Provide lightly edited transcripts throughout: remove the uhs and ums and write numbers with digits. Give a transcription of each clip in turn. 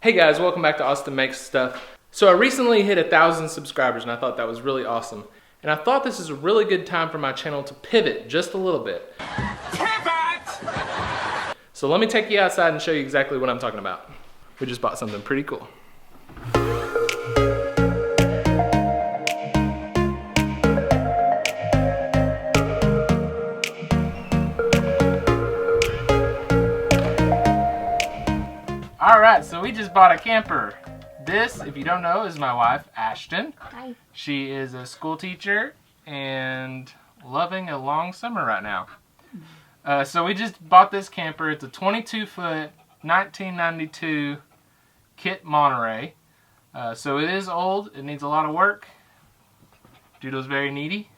Hey guys, welcome back to Austin Makes Stuff. So I recently hit 1,000 subscribers and I thought that was really awesome. And I thought this is a really good time for my channel to pivot just a little bit. Pivot! So let me take you outside and show you exactly what I'm talking about. We just bought something pretty cool. Alright, so we just bought a camper. This, if you don't know, is my wife, Ashton. Hi. She is a school teacher and loving a long summer right now. So we just bought this camper. It's a 22-foot, 1992 Kit Monterey. So it is old. It needs a lot of work. Doodle's very needy.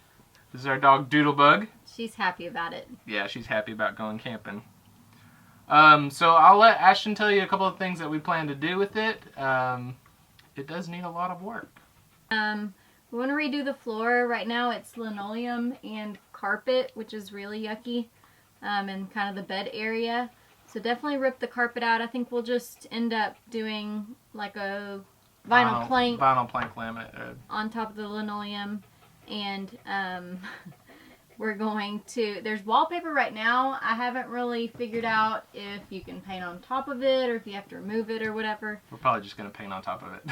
This is our dog, Doodlebug. She's happy about it. Yeah, she's happy about going camping. So I'll let Ashton tell you a couple of things that we plan to do with it. It does need a lot of work. We want to redo the floor. Right now it's linoleum and carpet, which is really yucky, and kind of the bed area. So definitely rip the carpet out. I think we'll just end up doing like a vinyl plank laminate on top of the linoleum, and we're going to, there's wallpaper right now. I haven't really figured out if you can paint on top of it or if you have to remove it or whatever. We're probably just going to paint on top of it.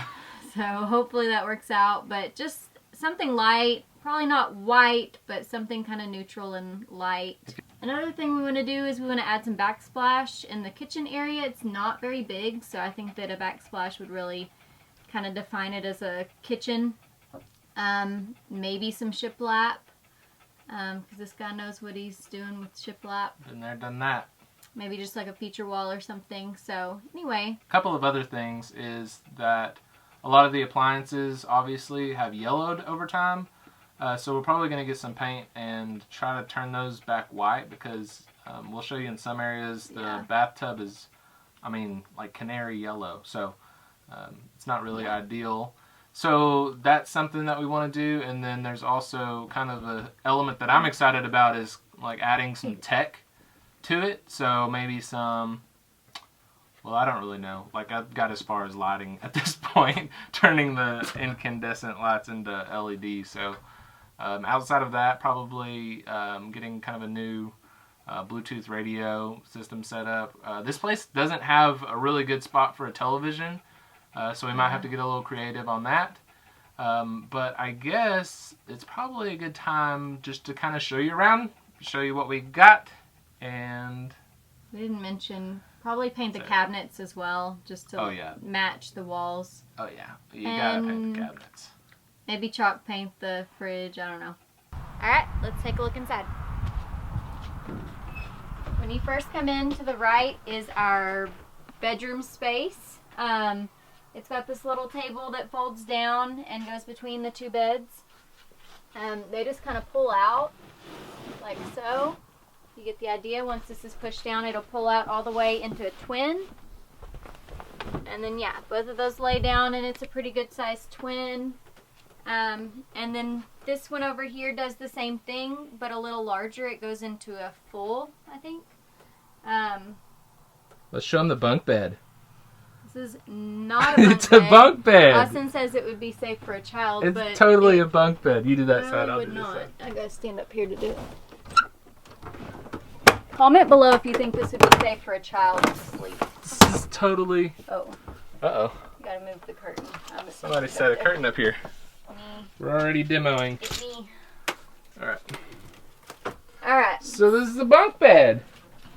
So hopefully that works out, but just something light, probably not white, but something kind of neutral and light. Another thing we want to do is we want to add some backsplash in the kitchen area. It's not very big, so I think that a backsplash would really kind of define it as a kitchen. Maybe some shiplap. Because this guy knows what he's doing with shiplap. Been there, done that. Maybe just like a feature wall or something. So anyway. A couple of other things is that a lot of the appliances obviously have yellowed over time. So we're probably going to get some paint and try to turn those back white because we'll show you in some areas the bathtub is, like canary yellow. So it's not really ideal. So that's something that we want to do, and then there's also kind of an element that I'm excited about is like adding some tech to it. So maybe some, well, I don't really know. Like I've got as far as lighting at this point, turning the incandescent lights into LED. So outside of that, probably getting kind of a new Bluetooth radio system set up. This place doesn't have a really good spot for a television. So we might have to get a little creative on that. But I guess it's probably a good time just to kind of show you around, show you what we got, and... We didn't mention, probably paint the cabinets as well, just to match the walls. Oh yeah, you gotta paint the cabinets. Maybe chalk paint the fridge, I don't know. Alright, let's take a look inside. When you first come in, to the right is our bedroom space. It's got this little table that folds down and goes between the two beds. They just kind of pull out like so. You get the idea. Once this is pushed down, it'll pull out all the way into a twin. And then yeah, both of those lay down and it's a pretty good sized twin. And then this one over here does the same thing, but a little larger. It goes into a full, I think. Let's show them the bunk bed. This is not a bunk It's a bunk bed. Austin says it would be safe for a child, but it's totally a bunk bed. You do that side, I'll would do this not. side. I gotta stand up here to do it. Comment below if you think this would be safe for a child to sleep. This is totally... Oh. Uh-oh. You gotta move the curtain. Somebody set a curtain up here. Me. We're already demoing. It's me. Alright. Alright. So this is the bunk bed.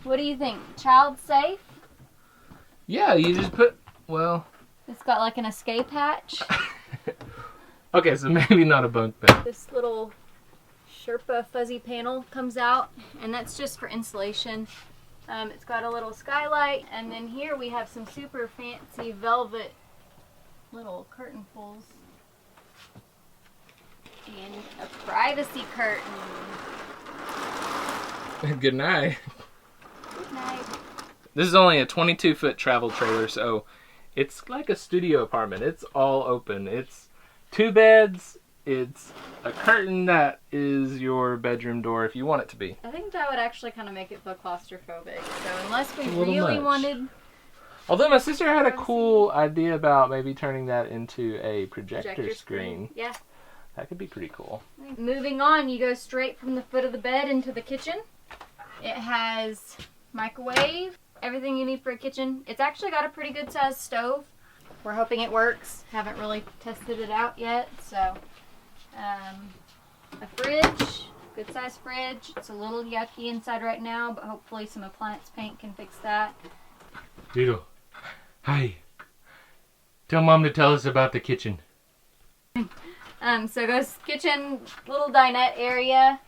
What do you think? Child safe? Yeah, you just put... Well... It's got like an escape hatch. Okay, so maybe not a bunk bed. This little Sherpa fuzzy panel comes out, and that's just for insulation. It's got a little skylight, and then here we have some super fancy velvet little curtain pulls. And a privacy curtain. Good night. Good night. This is only a 22-foot travel trailer, so it's like a studio apartment. It's all open. It's 2 beds. It's a curtain that is your bedroom door if you want it to be. I think that would actually kind of make it feel claustrophobic. So unless we really wanted Although my sister had a cool idea about maybe turning that into a projector screen. Yeah. That could be pretty cool. Moving on, you go straight from the foot of the bed into the kitchen. It has microwave, everything you need for a kitchen. It's actually got a pretty good sized stove. We're hoping it works. Haven't really tested it out yet. So, a fridge, good sized fridge. It's a little yucky inside right now, but hopefully some appliance paint can fix that. Doodle, hi. Tell Mom to tell us about the kitchen. So goes kitchen, little dinette area,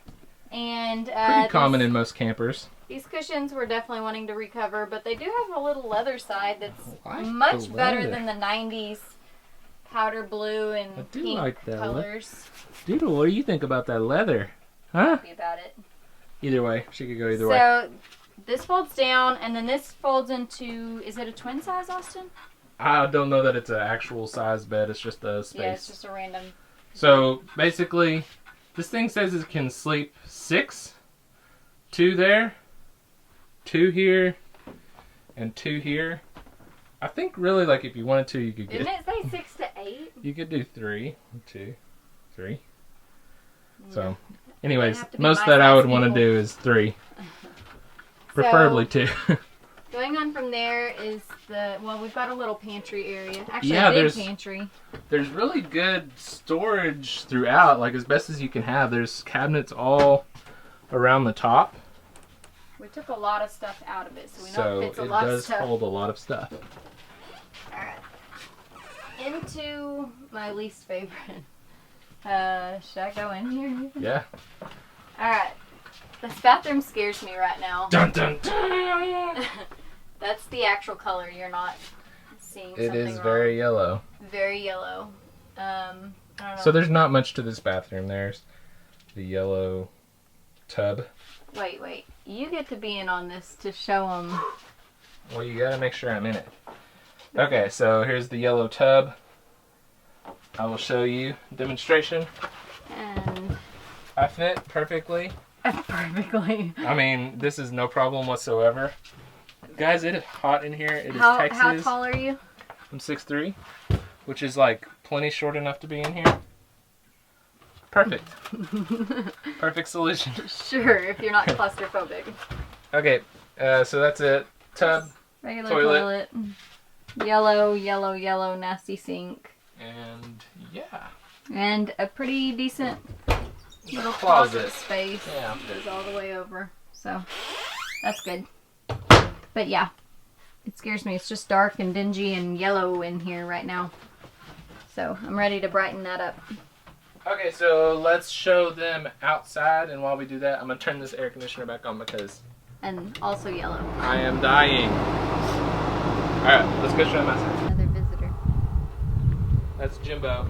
and pretty common in most campers. These cushions we're definitely wanting to recover, but they do have a little leather side that's much better than the 90s powder blue and pink like that colors. Doodle, what do you think about that leather? Huh? Happy about it. Either way, she could go either way. So this folds down, and then this folds into, is it a twin size, Austin? I don't know that it's an actual size bed. It's just a space. Yeah, it's just a random. So basically, this thing says it can sleep 6, 2 there, 2 here, and 2 here. I think really, like, if you wanted to, you could get. Didn't it say 6 to 8? You could do 3, 2, 3. Yeah. So, anyways, most that I would want to do is 3, preferably 2. Going on from there is we've got a little pantry area. Actually, yeah, a big pantry. There's really good storage throughout, like as best as you can have. There's cabinets all around the top. We took a lot of stuff out of it, so we know it fits a lot of stuff. So it does hold a lot of stuff. Alright. Into my least favorite. Should I go in here? Yeah. Alright. This bathroom scares me right now. Dun dun dun! That's the actual color. You're not seeing something wrong. It is very yellow. Very yellow. I don't know. So there's not much to this bathroom. There's the yellow tub. Wait. You get to be in on this to show them. Well, you gotta make sure I'm in it. Okay, so here's the yellow tub. I will show you demonstration. And I fit perfectly. Perfectly. I mean, this is no problem whatsoever. Guys, it is hot in here. It is Texas. How tall are you? I'm 6'3", which is like plenty short enough to be in here. Perfect. Perfect solution. Sure, if you're not claustrophobic. Okay, so that's it. Tub. Regular toilet. Yellow, nasty sink. And yeah. And a pretty decent little closet space. Yeah. Goes all the way over. So that's good. But yeah, it scares me. It's just dark and dingy and yellow in here right now. So I'm ready to brighten that up. Okay, so let's show them outside, and while we do that, I'm gonna turn this air conditioner back on because and also yellow. I am dying. Alright, let's go show them outside. Another visitor. That's Jimbo.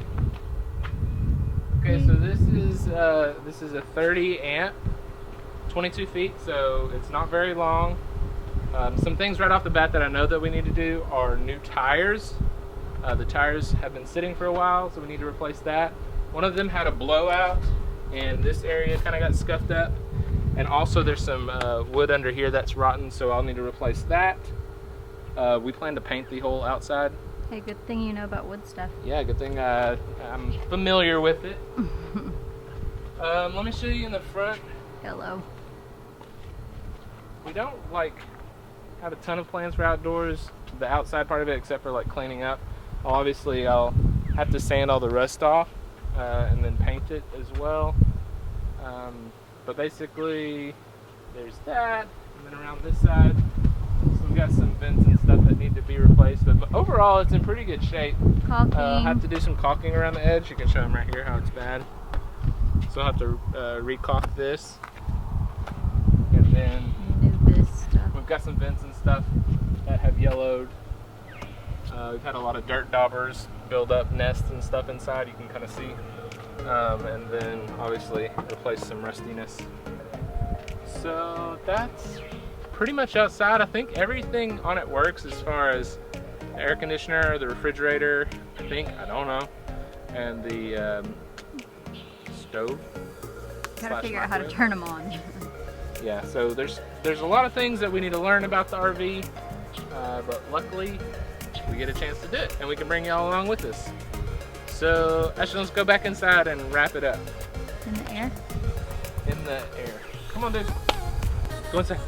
Okay, so this is a 30 amp, 22 feet, so it's not very long. Some things right off the bat that I know that we need to do are new tires. The tires have been sitting for a while, so we need to replace that. One of them had a blowout, and this area kind of got scuffed up. And also there's some wood under here that's rotten, so I'll need to replace that. We plan to paint the whole outside. Hey, good thing you know about wood stuff. Yeah, good thing I'm familiar with it. Let me show you in the front. Hello. We don't have a ton of plans for outdoors, the outside part of it, except for cleaning up. Obviously, I'll have to sand all the rust off and then paint it as well. But basically, there's that, and then around this side, so we've got some vents and stuff that need to be replaced. But overall, it's in pretty good shape. Caulking. Have to do some caulking around the edge. You can show them right here how it's bad. So I'll have to re-caulk this, and then we've got some vents and stuff that have yellowed. We've had a lot of dirt daubers build up nests and stuff inside, you can kind of see. And then obviously replace some rustiness. So that's pretty much outside. I think everything on it works as far as the air conditioner, the refrigerator, I don't know, and the stove. Gotta figure out how to turn them on. Yeah, so there's a lot of things that we need to learn about the RV. but luckily we get a chance to do it, and we can bring y'all along with us. So Ashton, let's go back inside and wrap it up. In the air? In the air. Come on, dude. Go inside.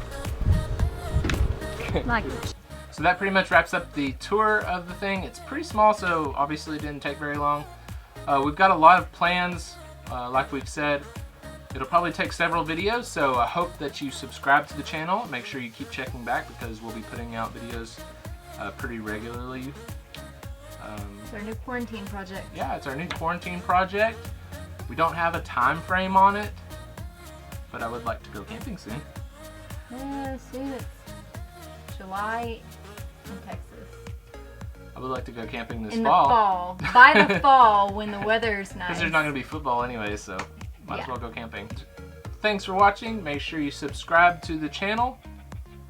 Like. So that pretty much wraps up the tour of the thing. It's pretty small, so obviously it didn't take very long. We've got a lot of plans, like we've said. It'll probably take several videos, so I hope that you subscribe to the channel. Make sure you keep checking back because we'll be putting out videos pretty regularly. It's our new quarantine project. Yeah, it's our new quarantine project. We don't have a time frame on it, but I would like to go camping soon. Soon it's July in Texas. I would like to go camping this in fall. the fall. By the fall when the weather's nice. Because there's not going to be football anyway, so might as Yeah. well go camping. Thanks for watching. Make sure you subscribe to the channel.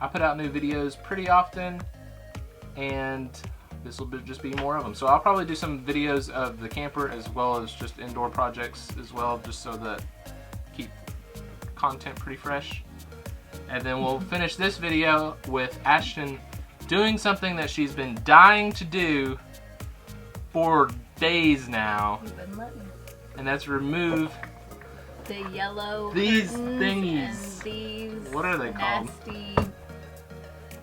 I put out new videos pretty often, and this will just be more of them. So I'll probably do some videos of the camper as well as just indoor projects as well, just so that keep content pretty fresh. And then we'll finish this video with Ashton doing something that she's been dying to do for days now, You've been letting and that's remove the yellow these curtains thingies. and these What are they called? nasty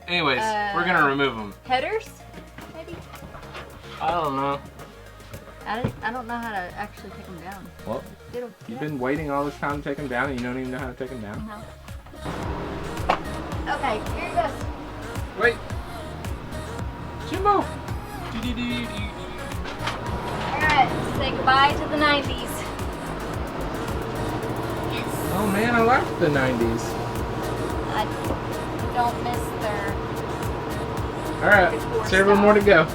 Anyways, we're gonna remove them. headers, maybe? I don't know. I don't know how to actually take them down. Well, It'll, you've been waiting all this time to take them down, and you don't even know how to take them down. No. Okay, here it goes. Wait, Jimbo. Alright, say goodbye to the 90s. Yes. Oh man, I liked the 90s. I don't miss their All right, several more to go.